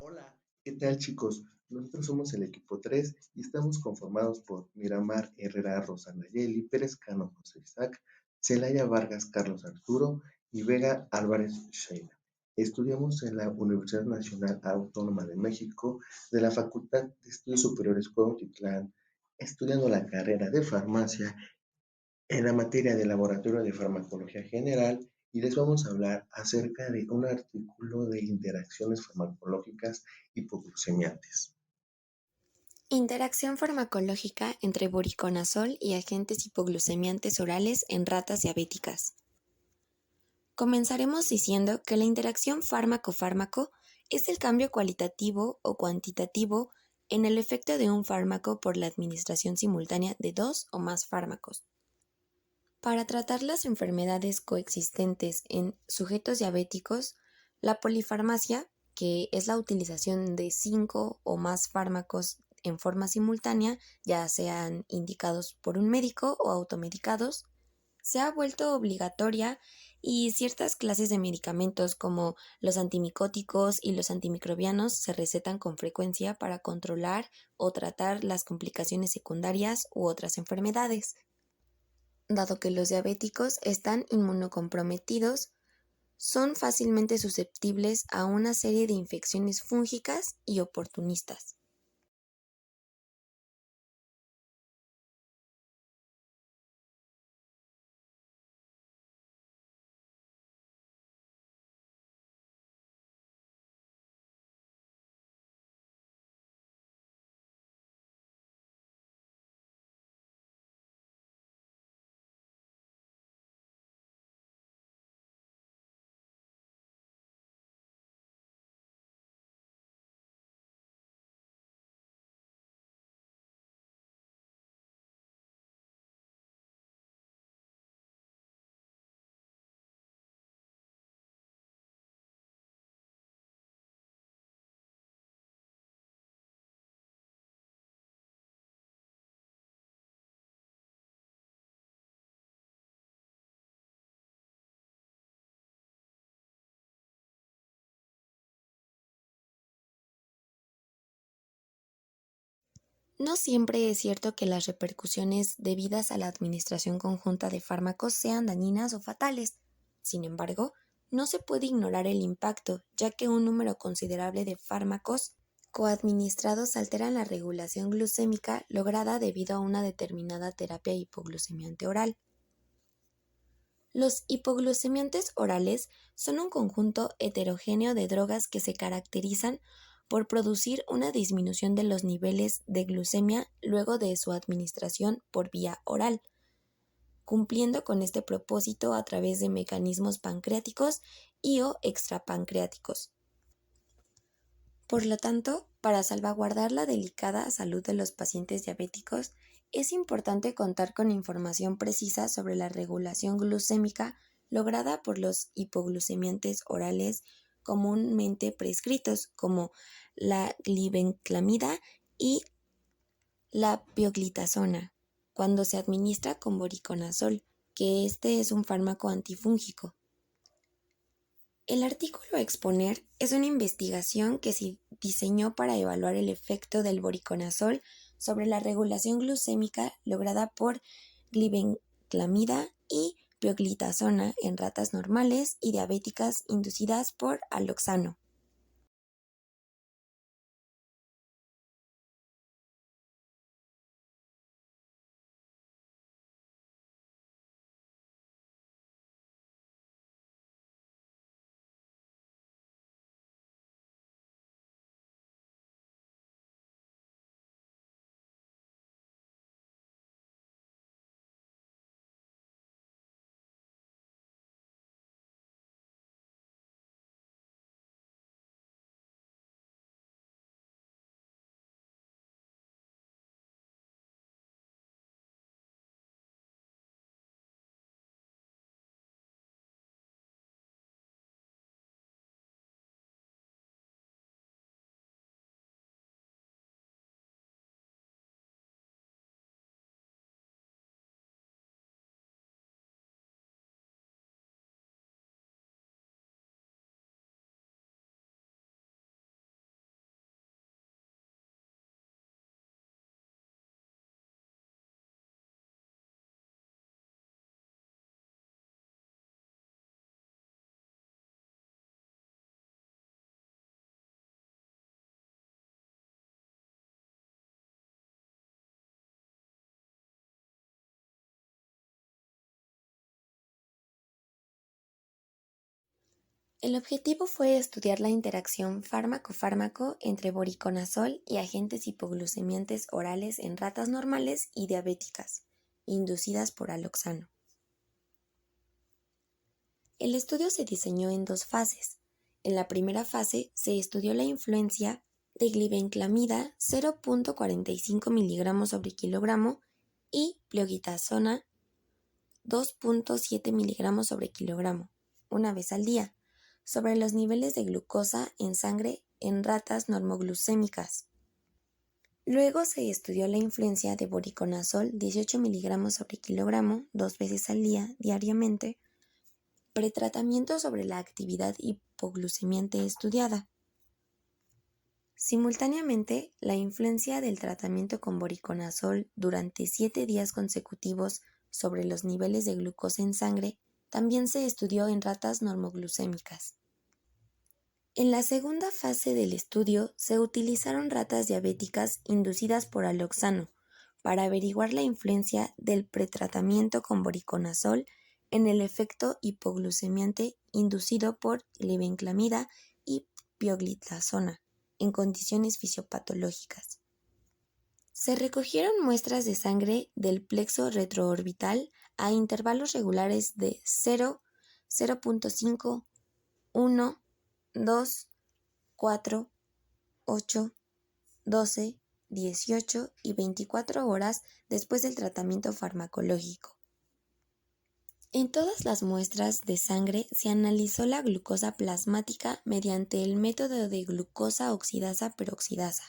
Hola, ¿qué tal chicos? Nosotros somos el equipo 3 y estamos conformados por Miramar Herrera, Rosana Yeli, Pérez Cano, José Isaac, Celaya Vargas, Carlos Arturo y Vega Álvarez Sheila. Estudiamos en la Universidad Nacional Autónoma de México de la Facultad de Estudios Superiores Cuautitlán, estudiando la carrera de farmacia en la materia de laboratorio de farmacología general y les vamos a hablar acerca de un artículo de interacciones farmacológicas hipoglucemiantes. Interacción farmacológica entre voriconazol y agentes hipoglucemiantes orales en ratas diabéticas. Comenzaremos diciendo que la interacción fármaco-fármaco es el cambio cualitativo o cuantitativo en el efecto de un fármaco por la administración simultánea de dos o más fármacos. Para tratar las enfermedades coexistentes en sujetos diabéticos, la polifarmacia, que es la utilización de 5 o más fármacos en forma simultánea, ya sean indicados por un médico o automedicados, se ha vuelto obligatoria y ciertas clases de medicamentos como los antimicóticos y los antimicrobianos se recetan con frecuencia para controlar o tratar las complicaciones secundarias u otras enfermedades. Dado que los diabéticos están inmunocomprometidos, son fácilmente susceptibles a una serie de infecciones fúngicas y oportunistas. No siempre es cierto que las repercusiones debidas a la administración conjunta de fármacos sean dañinas o fatales. Sin embargo, no se puede ignorar el impacto, ya que un número considerable de fármacos coadministrados alteran la regulación glucémica lograda debido a una determinada terapia hipoglucemiante oral. Los hipoglucemiantes orales son un conjunto heterogéneo de drogas que se caracterizan por producir una disminución de los niveles de glucemia luego de su administración por vía oral, cumpliendo con este propósito a través de mecanismos pancreáticos y o extrapancreáticos. Por lo tanto, para salvaguardar la delicada salud de los pacientes diabéticos, es importante contar con información precisa sobre la regulación glucémica lograda por los hipoglucemiantes orales comúnmente prescritos, como la glibenclamida y la pioglitazona, cuando se administra con voriconazol, que este es un fármaco antifúngico. El artículo a exponer es una investigación que se diseñó para evaluar el efecto del voriconazol sobre la regulación glucémica lograda por glibenclamida y pioglitazona en ratas normales y diabéticas inducidas por aloxano. El objetivo fue estudiar la interacción fármaco-fármaco entre voriconazol y agentes hipoglucemiantes orales en ratas normales y diabéticas, inducidas por aloxano. El estudio se diseñó en dos fases. En la primera fase se estudió la influencia de glibenclamida 0.45 miligramos sobre kilogramo y pioglitazona 2.7 miligramos sobre kilogramo, una vez al día, sobre los niveles de glucosa en sangre en ratas normoglucémicas. Luego se estudió la influencia de voriconazol 18 miligramos sobre kilogramo, 2 veces al día, diariamente, pretratamiento sobre la actividad hipoglucemiante estudiada. Simultáneamente, la influencia del tratamiento con voriconazol durante 7 días consecutivos sobre los niveles de glucosa en sangre también se estudió en ratas normoglucémicas. En la segunda fase del estudio se utilizaron ratas diabéticas inducidas por aloxano para averiguar la influencia del pretratamiento con voriconazol en el efecto hipoglucemiante inducido por glibenclamida y pioglitazona en condiciones fisiopatológicas. Se recogieron muestras de sangre del plexo retroorbital a intervalos regulares de 0, 0.5, 1, 2, 4, 8, 12, 18 y 24 horas después del tratamiento farmacológico. En todas las muestras de sangre se analizó la glucosa plasmática mediante el método de glucosa oxidasa peroxidasa.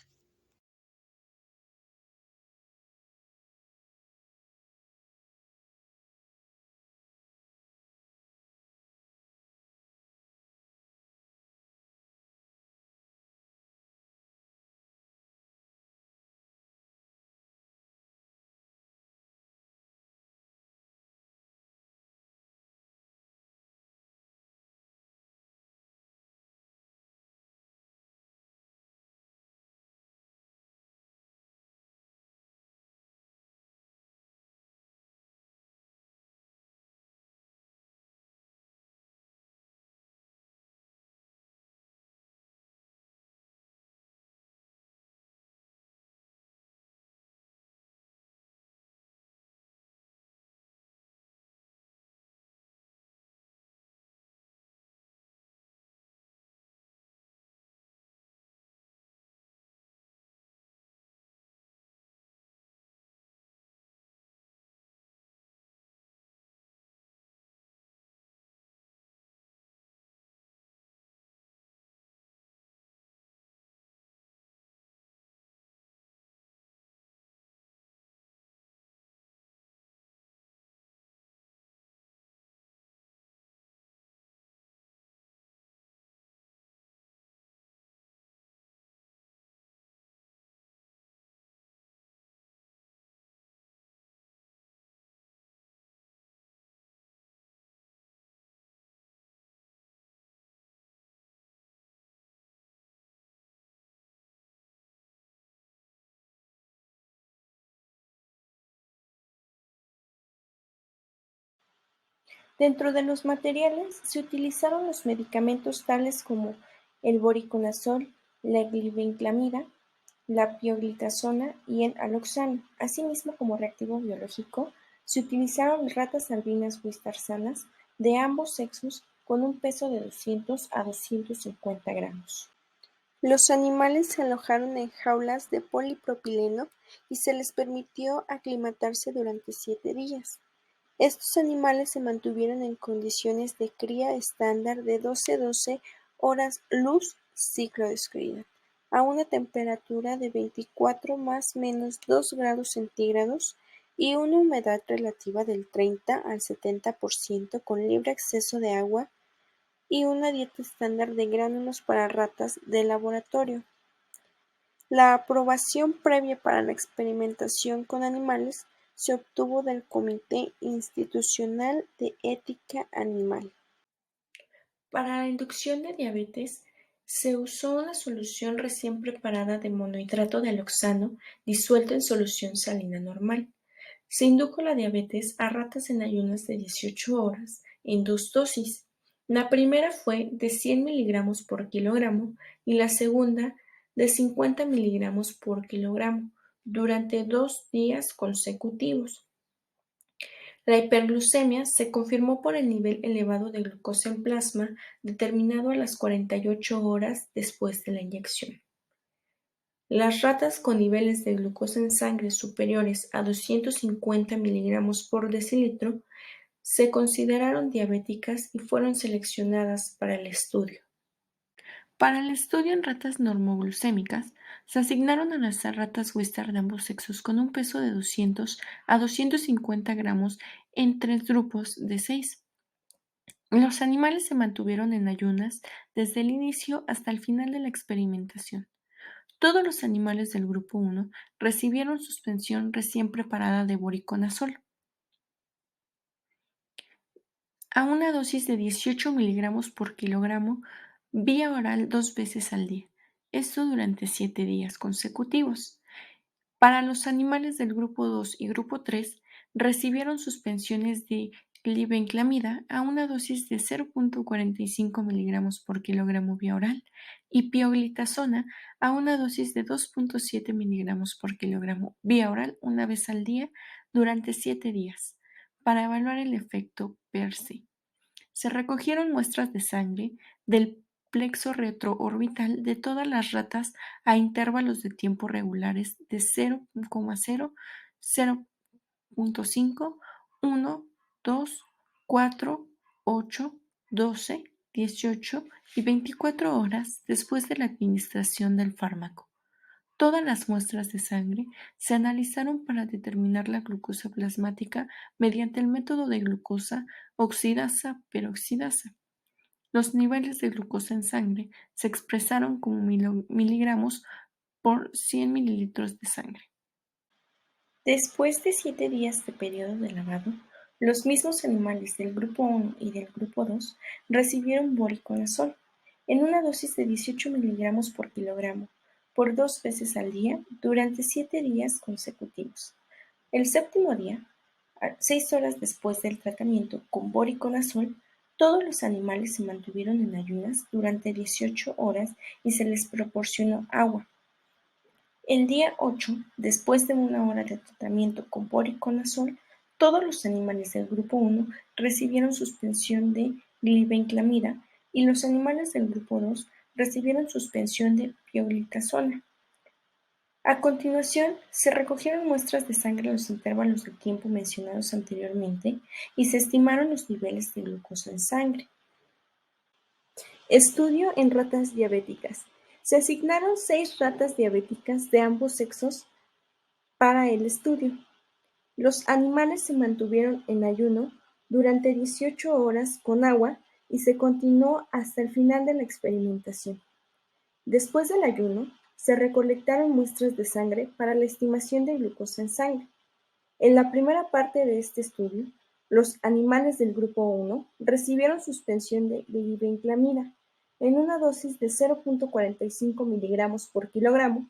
Dentro de los materiales se utilizaron los medicamentos tales como el voriconazol, la glibenclamida, la pioglitazona y el aloxano. Asimismo, como reactivo biológico, se utilizaron ratas albinas wistar-sanas de ambos sexos con un peso de 200 a 250 gramos. Los animales se alojaron en jaulas de polipropileno y se les permitió aclimatarse durante 7 días. Estos animales se mantuvieron en condiciones de cría estándar de 12 horas luz ciclo de cría, a una temperatura de 24 más menos 2 grados centígrados y una humedad relativa del 30 al 70% con libre acceso de agua y una dieta estándar de gránulos para ratas de laboratorio. La aprobación previa para la experimentación con animales se obtuvo del Comité Institucional de Ética Animal. Para la inducción de diabetes, se usó una solución recién preparada de monohidrato de aloxano disuelto en solución salina normal. Se indujo la diabetes a ratas en ayunas de 18 horas en 2 dosis, La primera fue de 100 miligramos por kilogramo y la segunda de 50 miligramos por kilogramo durante 2 días consecutivos. La hiperglucemia se confirmó por el nivel elevado de glucosa en plasma determinado a las 48 horas después de la inyección. Las ratas con niveles de glucosa en sangre superiores a 250 miligramos por decilitro se consideraron diabéticas y fueron seleccionadas para el estudio. Para el estudio en ratas normoglucémicas, se asignaron a las ratas Wistar de ambos sexos con un peso de 200 a 250 gramos en 3 grupos de 6. Los animales se mantuvieron en ayunas desde el inicio hasta el final de la experimentación. Todos los animales del grupo 1 recibieron suspensión recién preparada de voriconazol a una dosis de 18 miligramos por kilogramo vía oral 2 veces al día, esto durante 7 días consecutivos. Para los animales del grupo 2 y grupo 3 recibieron suspensiones de glibenclamida a una dosis de 0.45 miligramos por kilogramo vía oral y pioglitazona a una dosis de 2.7 miligramos por kilogramo vía oral una vez al día durante 7 días, para evaluar el efecto per se. Se recogieron muestras de sangre del plexo retroorbital de todas las ratas a intervalos de tiempo regulares de 0,0, 0.5, 1, 2, 4, 8, 12, 18 y 24 horas después de la administración del fármaco. Todas las muestras de sangre se analizaron para determinar la glucosa plasmática mediante el método de glucosa oxidasa-peroxidasa. Los niveles de glucosa en sangre se expresaron como miligramos por 100 mililitros de sangre. Después de 7 días de periodo de lavado, los mismos animales del grupo 1 y del grupo 2 recibieron voriconazol en una dosis de 18 miligramos por kilogramo por 2 veces al día durante 7 días consecutivos. El séptimo día, 6 horas después del tratamiento con voriconazol, todos los animales se mantuvieron en ayunas durante 18 horas y se les proporcionó agua. El día 8, después de 1 hora de tratamiento con voriconazol, todos los animales del grupo 1 recibieron suspensión de glibenclamida y los animales del grupo 2 recibieron suspensión de pioglitazona. A continuación, se recogieron muestras de sangre en los intervalos de tiempo mencionados anteriormente y se estimaron los niveles de glucosa en sangre. Estudio en ratas diabéticas. Se asignaron 6 ratas diabéticas de ambos sexos para el estudio. Los animales se mantuvieron en ayuno durante 18 horas con agua y se continuó hasta el final de la experimentación. Después del ayuno, se recolectaron muestras de sangre para la estimación de glucosa en sangre. En la primera parte de este estudio, los animales del grupo 1 recibieron suspensión de glibenclamida en una dosis de 0.45 miligramos por kilogramo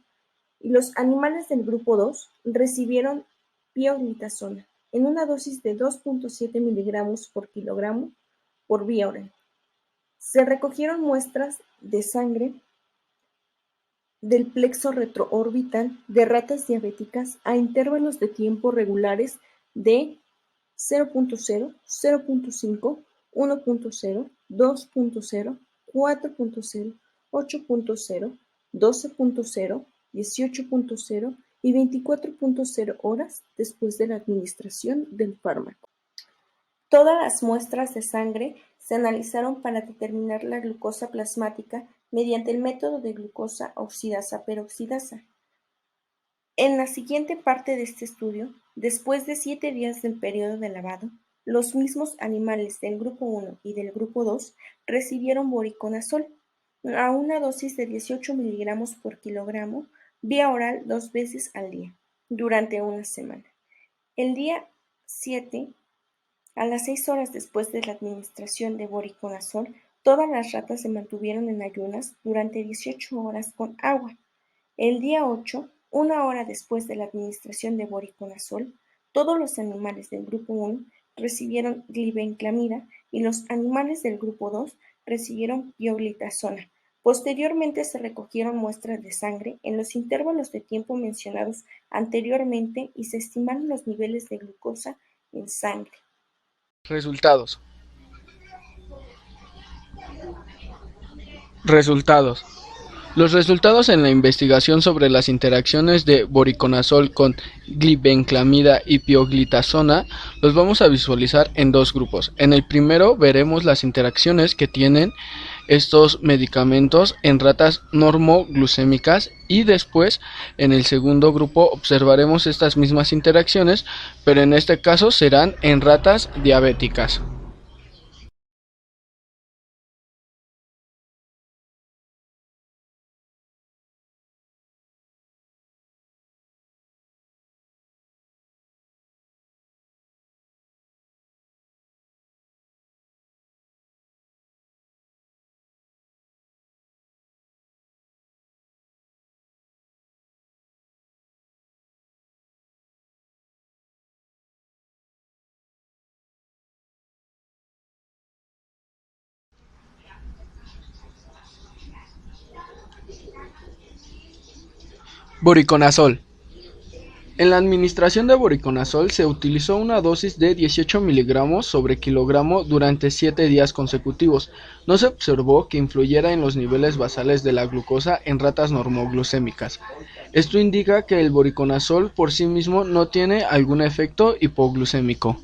y los animales del grupo 2 recibieron pioglitazona en una dosis de 2.7 miligramos por kilogramo por vía oral. Se recogieron muestras de sangre del plexo retroorbital de ratas diabéticas a intervalos de tiempo regulares de 0.0, 0.5, 1.0, 2.0, 4.0, 8.0, 12.0, 18.0 y 24.0 horas después de la administración del fármaco. Todas las muestras de sangre se analizaron para determinar la glucosa plasmática mediante el método de glucosa oxidasa-peroxidasa. En la siguiente parte de este estudio, después de 7 días del periodo de lavado, los mismos animales del grupo 1 y del grupo 2 recibieron voriconazol a una dosis de 18 miligramos por kilogramo vía oral 2 veces al día, durante una semana. El día 7, a las 6 horas después de la administración de voriconazol, todas las ratas se mantuvieron en ayunas durante 18 horas con agua. El día 8, 1 hora después de la administración de voriconazol, todos los animales del grupo 1 recibieron glibenclamida y los animales del grupo 2 recibieron pioglitazona. Posteriormente se recogieron muestras de sangre en los intervalos de tiempo mencionados anteriormente y se estimaron los niveles de glucosa en sangre. Resultados. Resultados. Los resultados en la investigación sobre las interacciones de voriconazol con glibenclamida y pioglitazona los vamos a visualizar en dos grupos. En el primero veremos las interacciones que tienen estos medicamentos en ratas normoglucémicas y después en el segundo grupo observaremos estas mismas interacciones, pero en este caso serán en ratas diabéticas. Voriconazol. En la administración de voriconazol se utilizó una dosis de 18 miligramos sobre kilogramo durante 7 días consecutivos. No se observó que influyera en los niveles basales de la glucosa en ratas normoglucémicas. Esto indica que el voriconazol por sí mismo no tiene algún efecto hipoglucémico.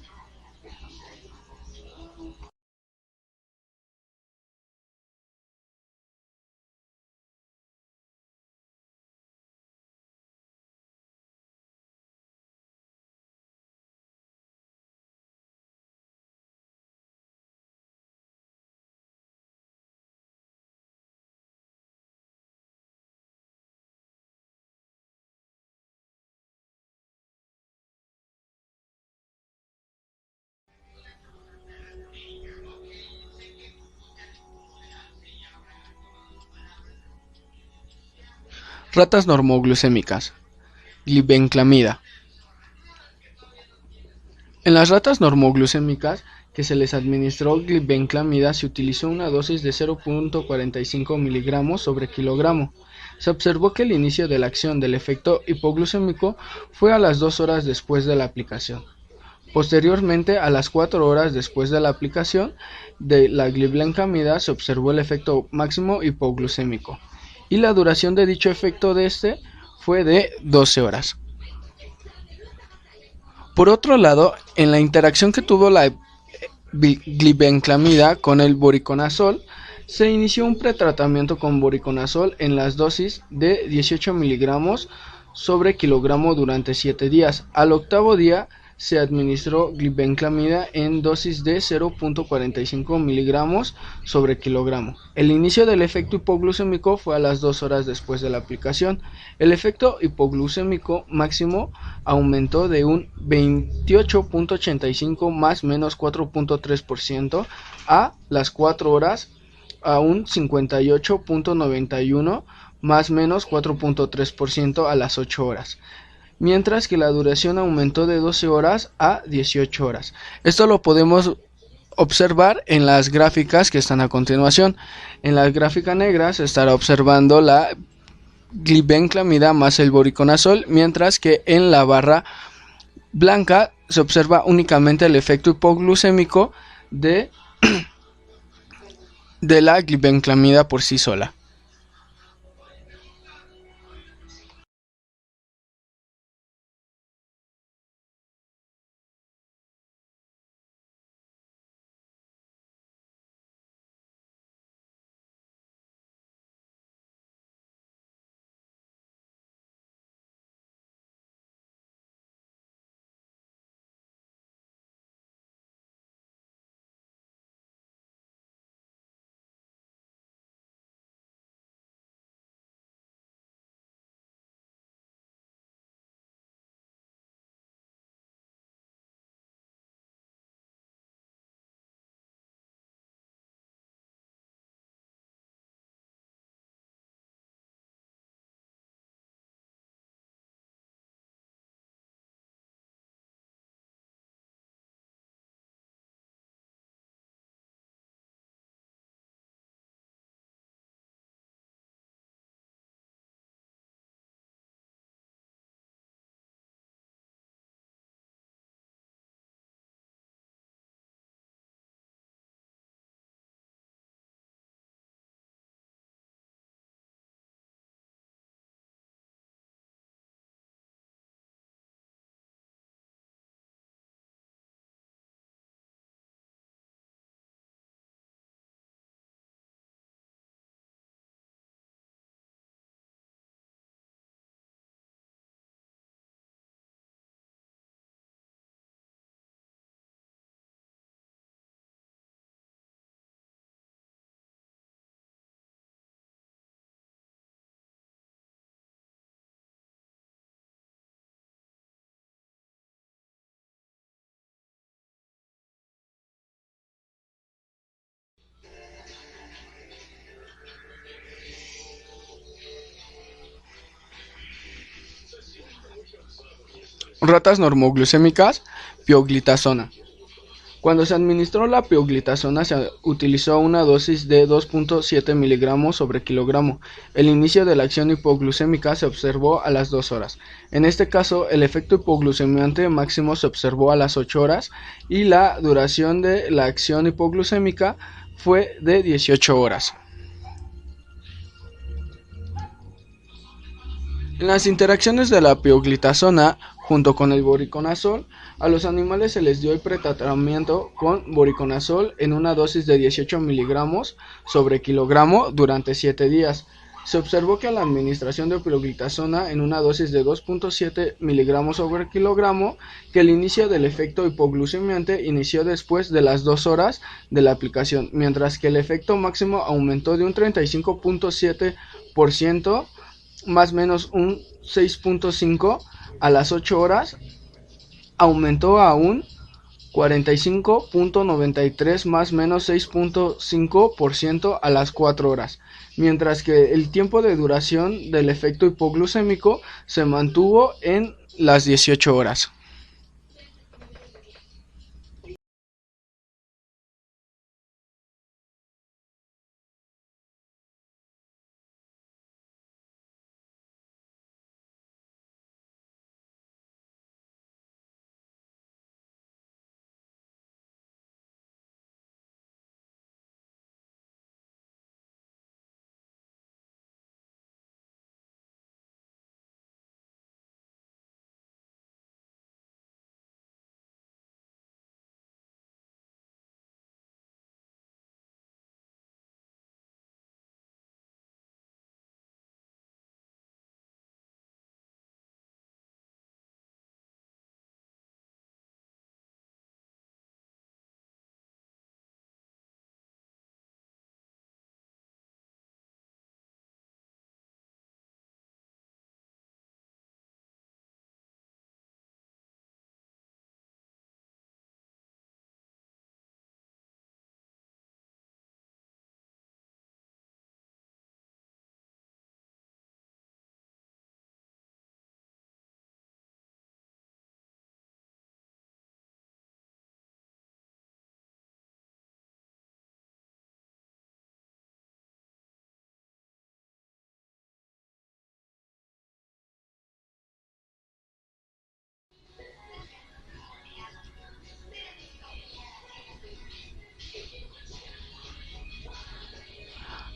Ratas normoglucémicas. Glibenclamida. En las ratas normoglucémicas que se les administró glibenclamida se utilizó una dosis de 0.45 miligramos sobre kilogramo. Se observó que el inicio de la acción del efecto hipoglucémico fue a las 2 horas después de la aplicación. Posteriormente, a las 4 horas después de la aplicación de la glibenclamida se observó el efecto máximo hipoglucémico y la duración de dicho efecto fue de 12 horas. Por otro lado, en la interacción que tuvo la glibenclamida con el voriconazol, se inició un pretratamiento con voriconazol en las dosis de 18 miligramos sobre kilogramo durante 7 días. Al octavo día se administró glibenclamida en dosis de 0.45 miligramos sobre kilogramo. El inicio del efecto hipoglucémico fue a las 2 horas después de la aplicación. El efecto hipoglucémico máximo aumentó de un 28.85 más menos 4.3% a las 4 horas a un 58.91 más menos 4.3% a las 8 horas, mientras que la duración aumentó de 12 horas a 18 horas. Esto lo podemos observar en las gráficas que están a continuación. En la gráfica negra se estará observando la glibenclamida más el voriconazol, mientras que en la barra blanca se observa únicamente el efecto hipoglucémico de la glibenclamida por sí sola. Ratas normoglucémicas, pioglitazona. Cuando se administró la pioglitazona se utilizó una dosis de 2.7 miligramos sobre kilogramo. El inicio de la acción hipoglucémica se observó a las 2 horas. En este caso, el efecto hipoglucemiante máximo se observó a las 8 horas y la duración de la acción hipoglucémica fue de 18 horas. En las interacciones de la pioglitazona junto con el voriconazol, a los animales se les dio el pretratamiento con voriconazol en una dosis de 18 miligramos sobre kilogramo durante 7 días. Se observó que a la administración de pioglitazona en una dosis de 2.7 miligramos sobre kilogramo, que el inicio del efecto hipoglucemiante inició después de las 2 horas de la aplicación, mientras que el efecto máximo aumentó de un 35.7% más menos un 6.5 a las 8 horas, aumentó a un 45.93 más menos 6.5% a las 4 horas, mientras que el tiempo de duración del efecto hipoglucémico se mantuvo en las 18 horas.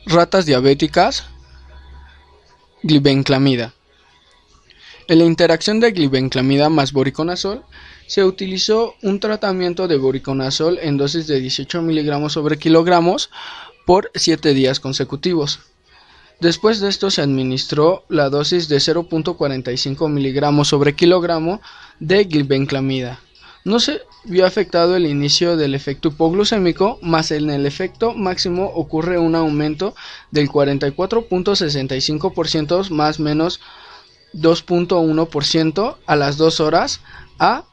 Ratas diabéticas, glibenclamida. En la interacción de glibenclamida más voriconazol, se utilizó un tratamiento de voriconazol en dosis de 18 miligramos sobre kilogramos por 7 días consecutivos. Después de esto se administró la dosis de 0.45 miligramos sobre kilogramo de glibenclamida. No se vio afectado el inicio del efecto hipoglucémico, mas en el efecto máximo ocurre un aumento del 44.65% más menos 2.1% a las 2 horas a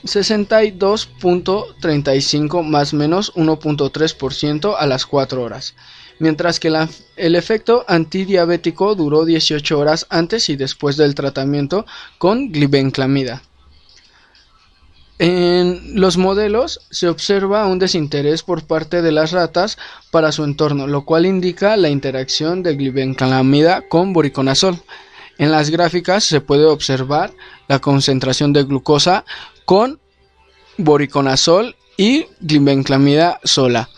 62.35 más menos 1.3% a las 4 horas, mientras que el efecto antidiabético duró 18 horas antes y después del tratamiento con glibenclamida. En los modelos se observa un desinterés por parte de las ratas para su entorno, lo cual indica la interacción de glibenclamida con voriconazol. En las gráficas se puede observar la concentración de glucosa con voriconazol y glibenclamida sola.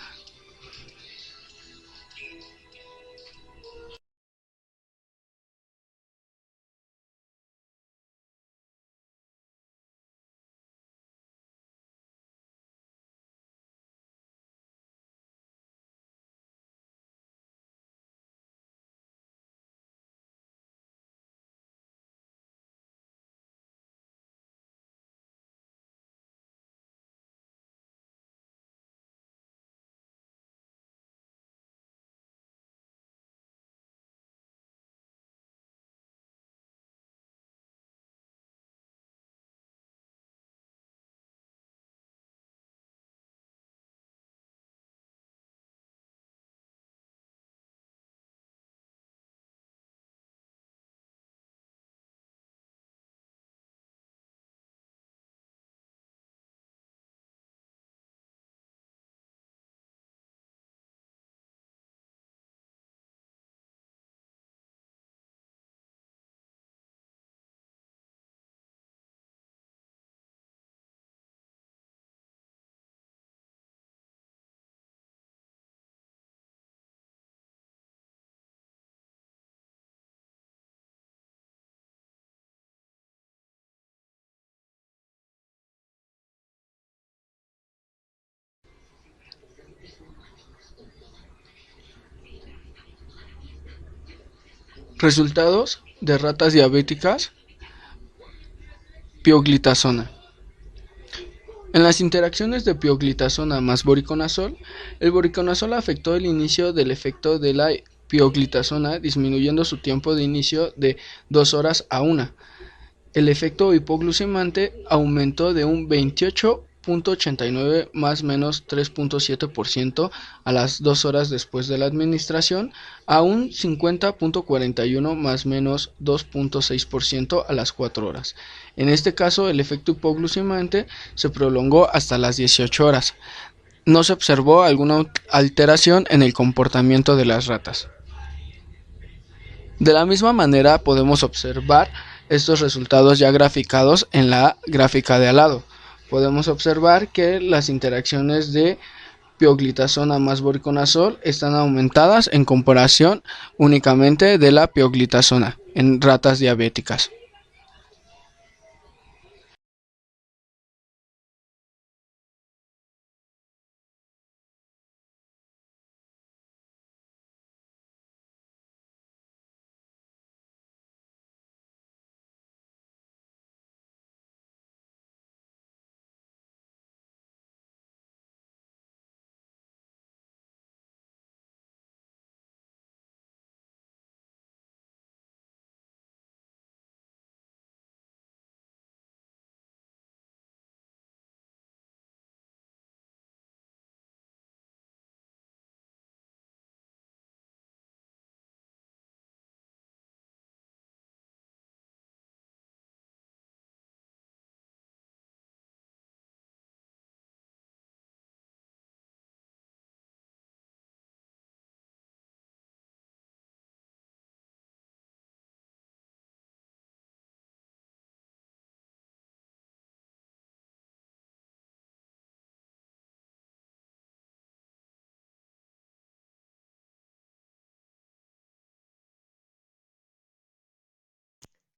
Resultados de ratas diabéticas, pioglitazona. En las interacciones de pioglitazona más voriconazol, el voriconazol afectó el inicio del efecto de la pioglitazona, disminuyendo su tiempo de inicio de 2 horas a 1. El efecto hipoglucemante aumentó de un 28.89 más menos 3.7% a las 2 horas después de la administración a un 50.41 más menos 2.6% a las 4 horas. En este caso, el efecto hipoglucemante se prolongó hasta las 18 horas. No se observó alguna alteración en el comportamiento de las ratas. De la misma manera podemos observar estos resultados ya graficados en la gráfica de al lado. Podemos observar que las interacciones de pioglitazona más voriconazol están aumentadas en comparación únicamente de la pioglitazona en ratas diabéticas.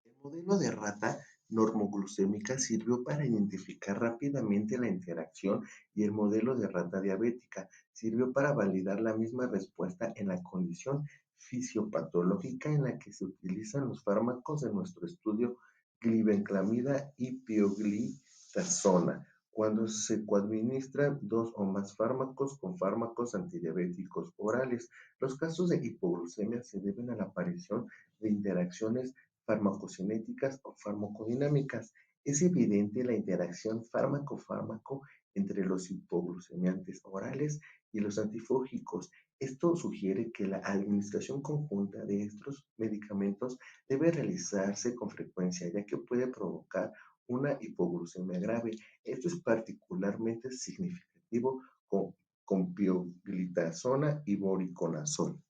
El modelo de rata normoglucémica sirvió para identificar rápidamente la interacción y el modelo de rata diabética sirvió para validar la misma respuesta en la condición fisiopatológica en la que se utilizan los fármacos de nuestro estudio glibenclamida y pioglitazona, cuando se coadministran dos o más fármacos con fármacos antidiabéticos orales. Los casos de hipoglucemia se deben a la aparición de interacciones farmacocinéticas o farmacodinámicas. Es evidente la interacción fármaco-fármaco entre los hipoglucemiantes orales y los antifúngicos. Esto sugiere que la administración conjunta de estos medicamentos debe realizarse con frecuencia, ya que puede provocar una hipoglucemia grave. Esto es particularmente significativo con pioglitazona y voriconazol.